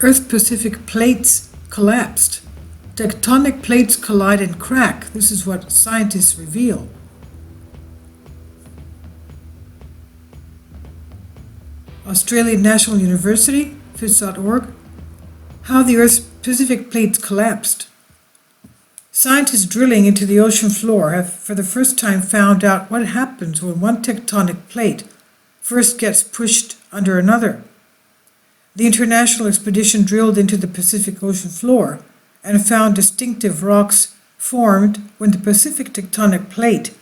Earth-Pacific plates collapsed. Tectonic plates collide and crack. This is what scientists reveal. Australian National University, phys.org. How the Earth's Pacific plates collapsed. Scientists drilling into the ocean floor have for the first time found out what happens when one tectonic plate first gets pushed under another. The international expedition drilled into the Pacific Ocean floor and found distinctive rocks formed when the Pacific tectonic plate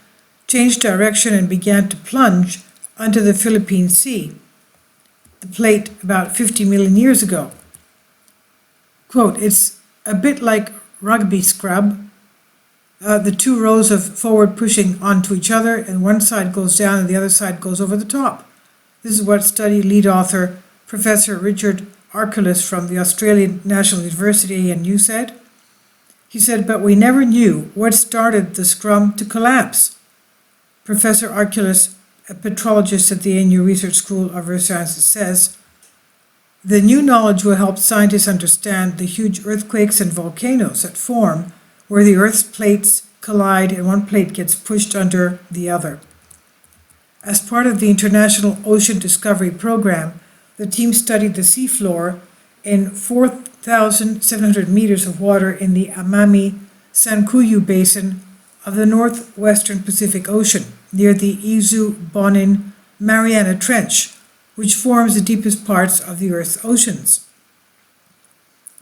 changed direction and began to plunge under the Philippine Sea, the plate about 50 million years ago. Quote, "It's a bit like rugby scrub, the two rows of forward pushing onto each other, and one side goes down and the other side goes over the top." This is what study lead author Professor Richard Arculus from the Australian National University ANU said. He said, "But we never knew what started the scrum to collapse." Professor Arculus, a petrologist at the ANU Research School of Earth Sciences, says, "The new knowledge will help scientists understand the huge earthquakes and volcanoes that form where the Earth's plates collide and one plate gets pushed under the other." As part of the International Ocean Discovery Program, the team studied the seafloor in 4,700 meters of water in the Amami-Sankuyu Basin of the northwestern Pacific Ocean, near the Izu-Bonin-Mariana Trench, which forms the deepest parts of the Earth's oceans.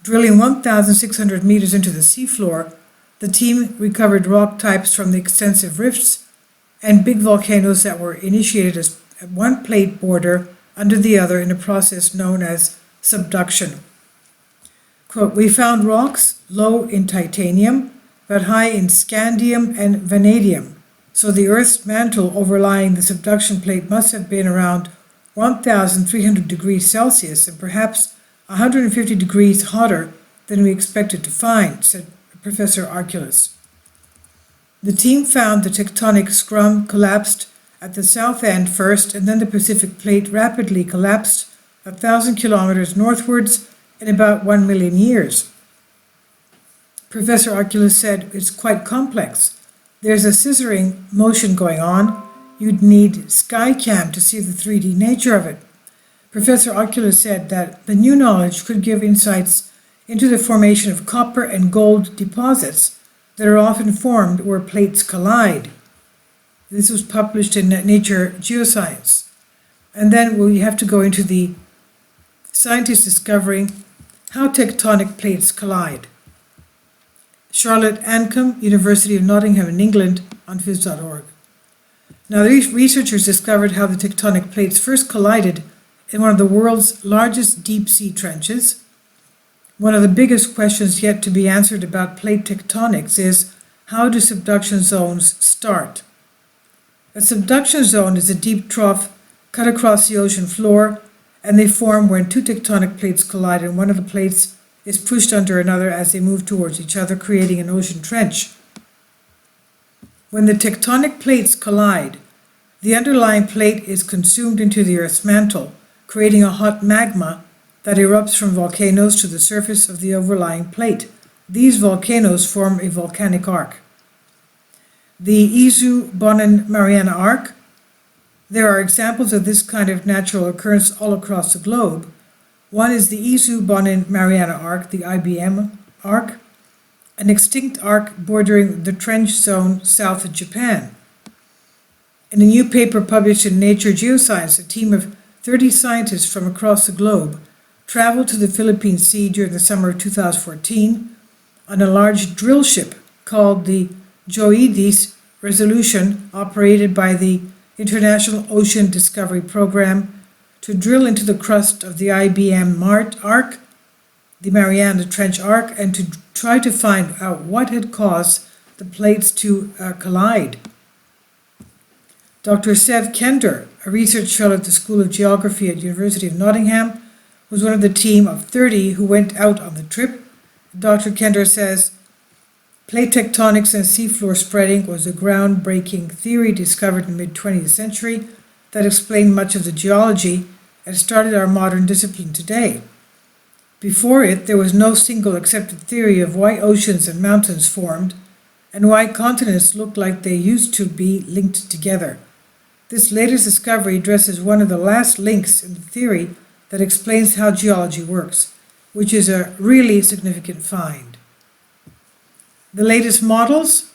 Drilling 1,600 meters into the seafloor, the team recovered rock types from the extensive rifts and big volcanoes that were initiated as one plate border under the other in a process known as subduction. Quote, "We found rocks low in titanium, but high in scandium and vanadium, so the Earth's mantle overlying the subduction plate must have been around 1,300 degrees Celsius and perhaps 150 degrees hotter than we expected to find," said Professor Arculus. The team found the tectonic scrum collapsed at the south end first, and then the Pacific plate rapidly collapsed 1,000 kilometers northwards in about 1 million years. Professor Arculus said, "It's quite complex. There's a scissoring motion going on. You'd need SkyCam to see the 3D nature of it." Professor Arculus said that the new knowledge could give insights into the formation of copper and gold deposits that are often formed where plates collide. This was published in Nature Geoscience. And then we have to go into the scientists discovering how tectonic plates collide. Charlotte Ancombe, University of Nottingham in England, on phys.org. Now, these researchers discovered how the tectonic plates first collided in one of the world's largest deep-sea trenches. One of the biggest questions yet to be answered about plate tectonics is, how do subduction zones start? A subduction zone is a deep trough cut across the ocean floor, and they form when two tectonic plates collide and one of the plates is pushed under another as they move towards each other, creating an ocean trench. When the tectonic plates collide, the underlying plate is consumed into the Earth's mantle, creating a hot magma that erupts from volcanoes to the surface of the overlying plate. These volcanoes form a volcanic arc. The Izu-Bonin-Mariana arc. There are examples of this kind of natural occurrence all across the globe. One is the Izu-Bonin-Mariana arc, the IBM arc, an extinct arc bordering the trench zone south of Japan. In a new paper published in Nature Geoscience, a team of 30 scientists from across the globe traveled to the Philippine Sea during the summer of 2014 on a large drill ship called the Joidis Resolution, operated by the International Ocean Discovery Program, to drill into the crust of the IBM arc, the Mariana Trench arc, and to try to find out what had caused the plates to collide. Dr. Seth Cantor, a research fellow at the School of Geography at the University of Nottingham, was one of the team of 30 who went out on the trip. Dr. Kendra says, "Plate tectonics and seafloor spreading was a groundbreaking theory discovered in the mid-20th century that explained much of the geology and started our modern discipline today. Before it, there was no single accepted theory of why oceans and mountains formed, and why continents looked like they used to be linked together. This latest discovery addresses one of the last links in the theory that explains how geology works, which is a really significant find. The latest models?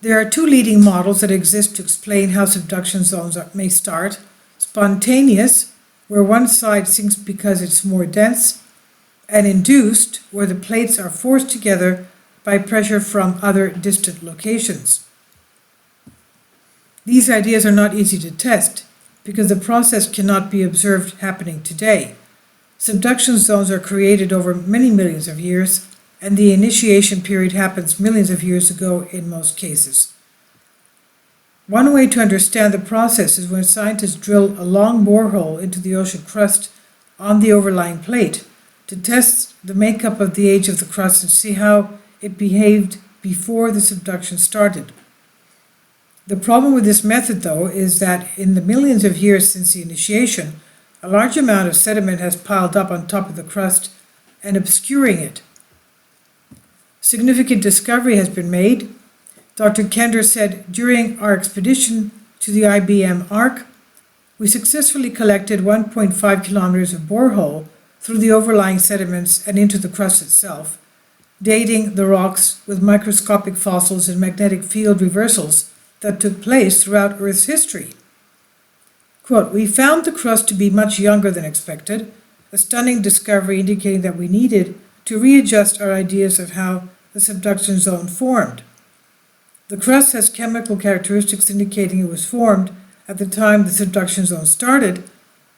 There are two leading models that exist to explain how subduction zones may start: spontaneous, where one side sinks because it's more dense, and induced, where the plates are forced together by pressure from other distant locations. These ideas are not easy to test because the process cannot be observed happening today. Subduction zones are created over many millions of years, and the initiation period happens millions of years ago in most cases. One way to understand the process is when scientists drill a long borehole into the ocean crust on the overlying plate to test the makeup of the age of the crust and see how it behaved before the subduction started. The problem with this method, though, is that in the millions of years since the initiation, a large amount of sediment has piled up on top of the crust and obscuring it. Significant discovery has been made. Dr. Kendra said, during our expedition to the IBM Arc, we successfully collected 1.5 kilometers of borehole through the overlying sediments and into the crust itself, dating the rocks with microscopic fossils and magnetic field reversals that took place throughout Earth's history. Quote, "We found the crust to be much younger than expected, a stunning discovery indicating that we needed to readjust our ideas of how the subduction zone formed. The crust has chemical characteristics indicating it was formed at the time the subduction zone started,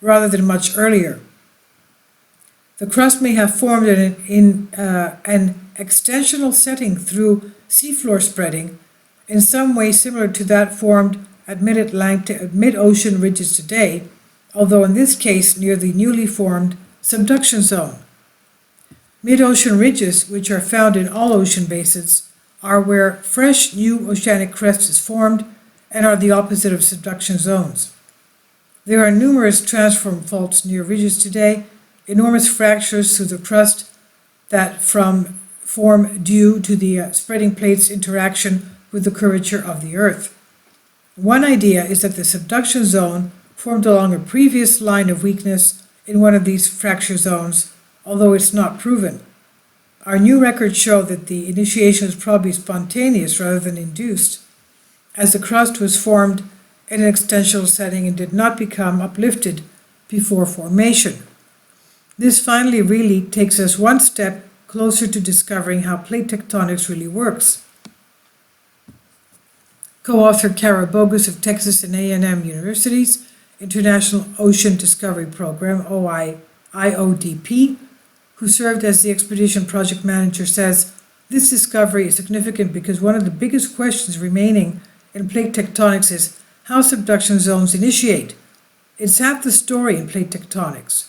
rather than much earlier. The crust may have formed in an extensional setting through seafloor spreading, in some way similar to that formed at mid-ocean ridges today, although in this case near the newly formed subduction zone. Mid-ocean ridges, which are found in all ocean basins, are where fresh new oceanic crust is formed and are the opposite of subduction zones. There are numerous transform faults near ridges today, enormous fractures through the crust that form due to the spreading plates' interaction with the curvature of the Earth. One idea is that the subduction zone formed along a previous line of weakness in one of these fracture zones, although it's not proven. Our new records show that the initiation was probably spontaneous rather than induced, as the crust was formed in an extensional setting and did not become uplifted before formation. This finally really takes us one step closer to discovering how plate tectonics really works. Co-author Kara Bogus of Texas and A&M University's International Ocean Discovery Program, IODP, who served as the expedition project manager, says, "This discovery is significant because one of the biggest questions remaining in plate tectonics is how subduction zones initiate. It's half the story in plate tectonics.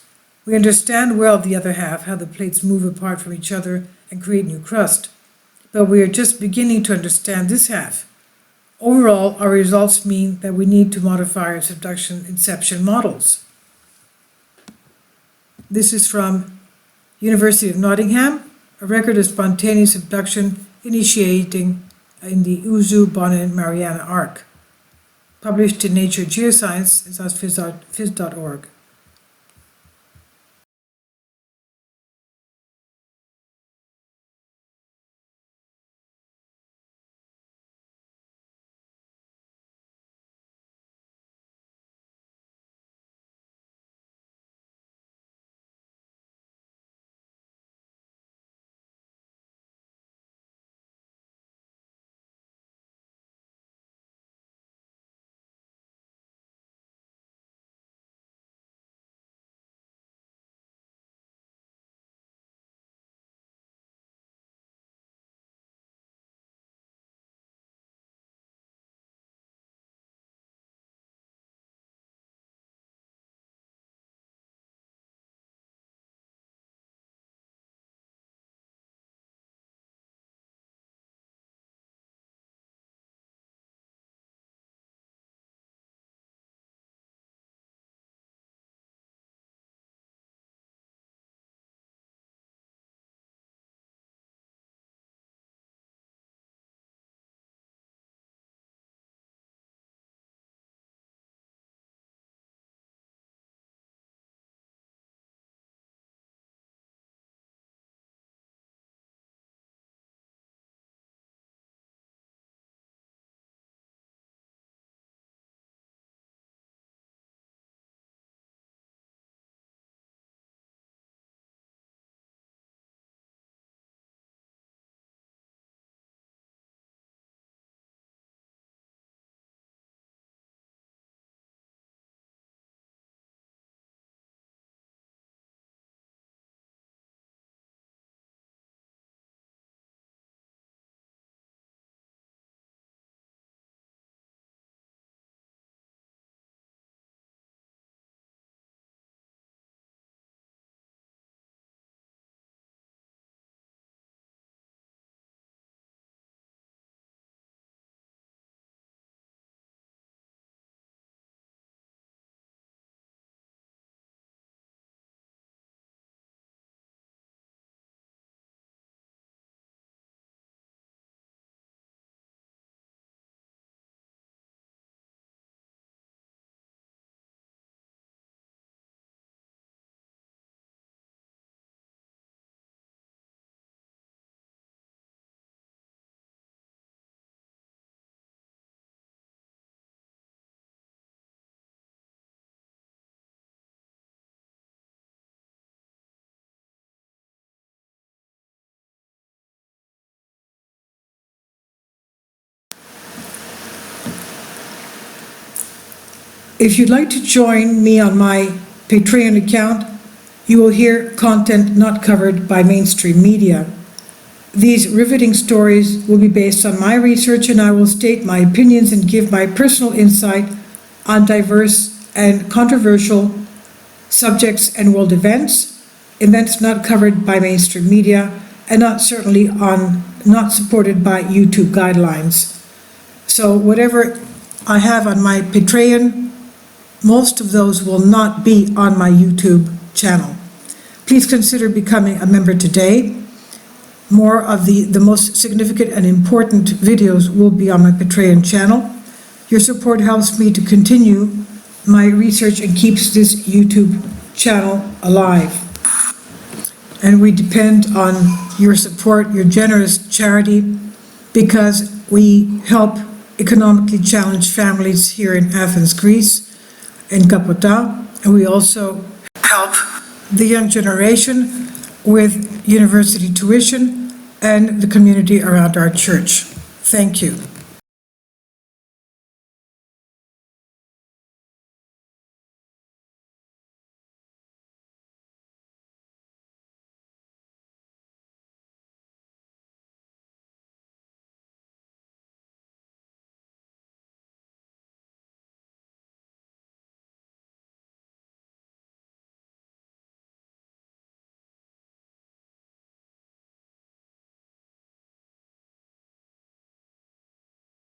We understand well the other half, how the plates move apart from each other and create new crust. But we are just beginning to understand this half. Overall, our results mean that we need to modify our subduction inception models." This is from University of Nottingham, a record of spontaneous subduction initiating in the Uzu, Bonin, Mariana Arc. Published in Nature Geoscience, it's at phys.org. If you'd like to join me on my Patreon account, you will hear content not covered by mainstream media. These riveting stories will be based on my research, and I will state my opinions and give my personal insight on diverse and controversial subjects and world events not covered by mainstream media, and not supported by YouTube guidelines. So whatever I have on my Patreon, most of those will not be on my YouTube channel. Please consider becoming a member today. More of the most significant and important videos will be on my Patreon channel. Your support helps me to continue my research and keeps this YouTube channel alive. And we depend on your support, your generous charity, because we help economically challenged families here in Athens, Greece, in Kapota, and we also help the young generation with university tuition and the community around our church. Thank you.